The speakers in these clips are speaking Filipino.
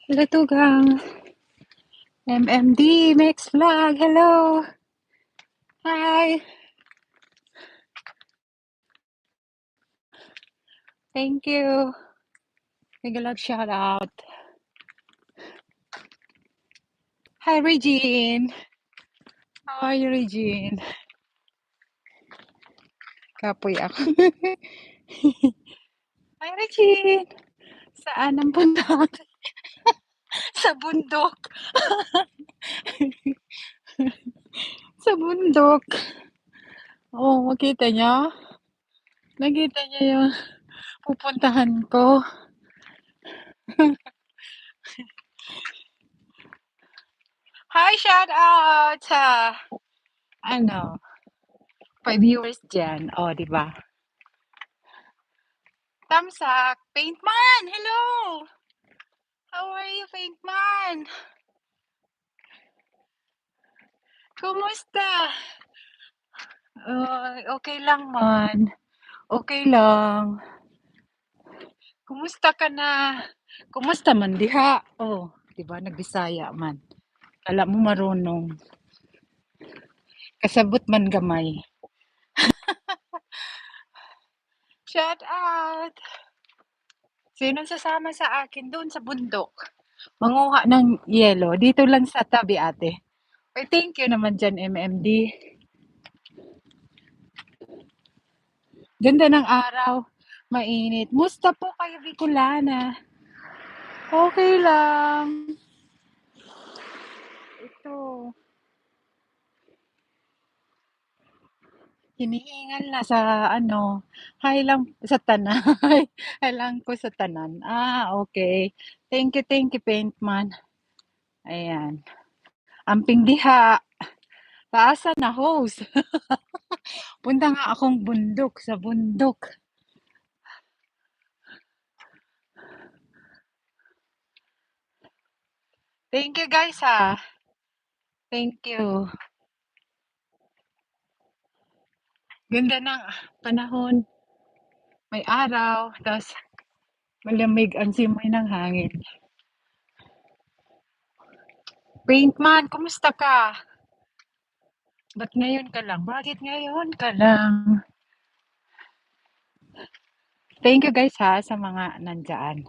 Hello, Tugang. MMD, Mix Vlog. Hello. Hi. Thank you. Big love shout out. Hi, Regine. How are you, Regine? Kapoy ako. Hi, Regine. Saan ang punta? Sa bundok. Sa bundok. Oh, makita niya? Nakita niya yung pupuntahan ko. Hi, shout out sa ano, 5 viewers dyan. Oh, di ba? Tamsak, Paintman. Hello. How are you, Paintman? Kumusta? Okay lang man. Okay lang. Kumusta ka na? Kumusta man diha? Oh, 'di ba nagbisaya man. Kala mo marunong. Kasabot man gamay. Shout out. Sino sasama sa akin doon sa bundok? Manguha ng yelo. Dito lang sa tabi, ate. Ay, thank you naman dyan, MMD. Ganda ng araw. Mainit. Musta po kayo, Bicolana? Okay lang. Ito, hinihingal na sa ano, hi lang sa tanan. Hi lang ko sa tanan. Okay. Thank you, Paintman. Ayan. Amping diha. Taasa na host. Punta nga akong bundok sa bundok. Thank you guys ha. Thank you. Ganda ng panahon. May araw. Tapos malamig ang simoy ng hangin. Paintman, kumusta ka? Ba't ngayon ka lang? Bakit ngayon ka lang? Thank you guys ha sa mga nandyan.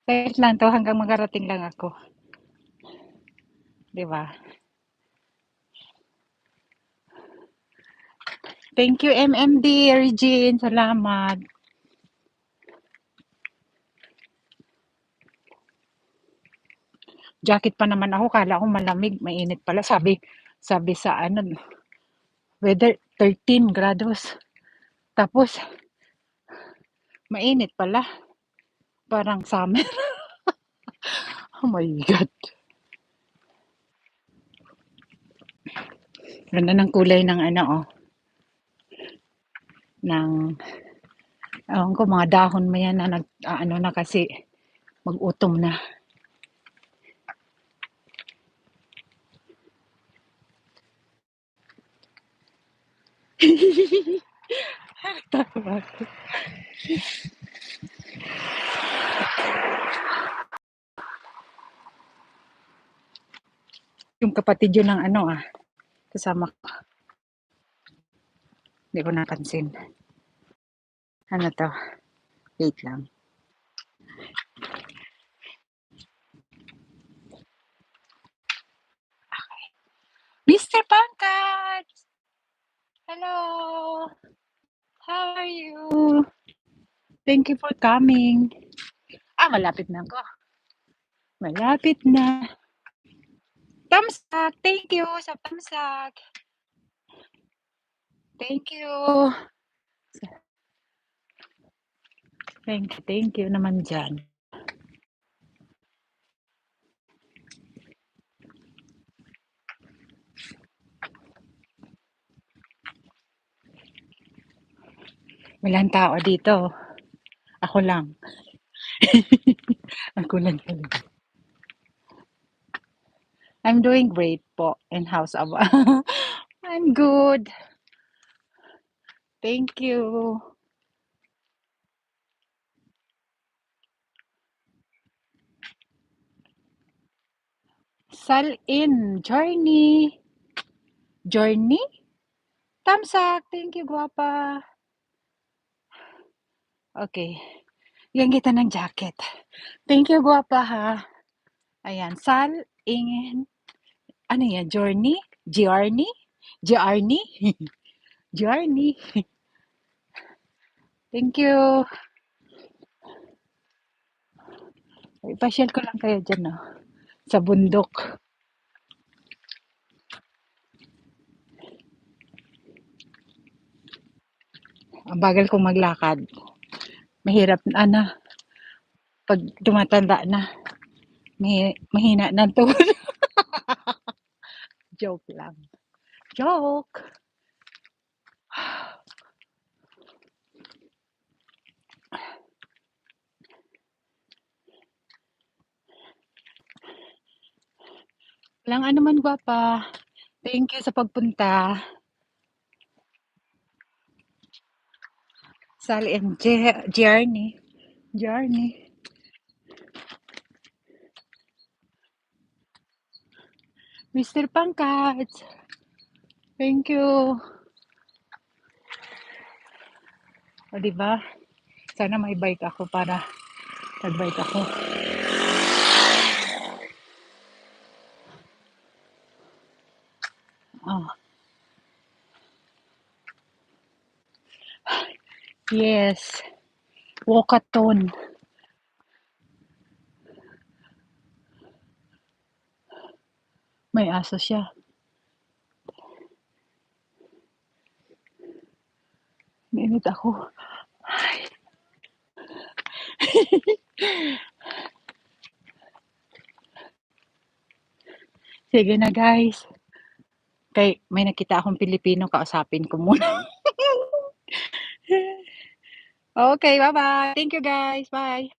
Wait lang 'to hanggang makarating lang ako, 'di ba? Thank you MMD, Regine, salamat. Jacket pa naman ako, kala ko malamig, mainit pala. Sabi sa ano, weather 13 grados. Tapos mainit pala, parang summer. Oh my God. Ganda ng kulay ng ano, oh, ng, ewan ko, mga dahon mo yan na ano na kasi, mag-utom na. Tawa ko. Yung kapatid yun ng ano kasama ko. Hindi ko napansin. Ano to? Wait lang. Mr. Pankaj! Hello! How are you? Thank you for coming. Malapit na ako. Malapit na. Tamsak! Thank you sa tamsak. Thank you. Thank you naman dyan. Walang tao dito. Ako lang. Ako lang talaga. I'm doing great po in house of. I'm good. Thank you. Salin, Journey. Journey? Tamsak, thank you, guwapa. Okay. Bigyan kita ng jacket. Thank you, guwapa, ha. Ayan, Salin. Ano yan? Journey? Giarny? Giarny? Giarny. Thank you. Ipasyal ko lang kayo dyan, no? Sa bundok. Ang bagal kong maglakad. Mahirap na, pag tumatanda na. Mahina na to. Joke lang. Joke! Walang anuman, guwapa. Thank you sa pagpunta. Sally and Giarny. Giarny. Mr. Pangkat. Thank you. O, diba? Sana may bike ako para nag-bike ako. Oh. Yes. Walkathon. May aso siya. Mainit ako. Sige na, guys. Kay may nakita akong Pilipino, kausapin ko muna. Okay, bye-bye. Thank you, guys. Bye.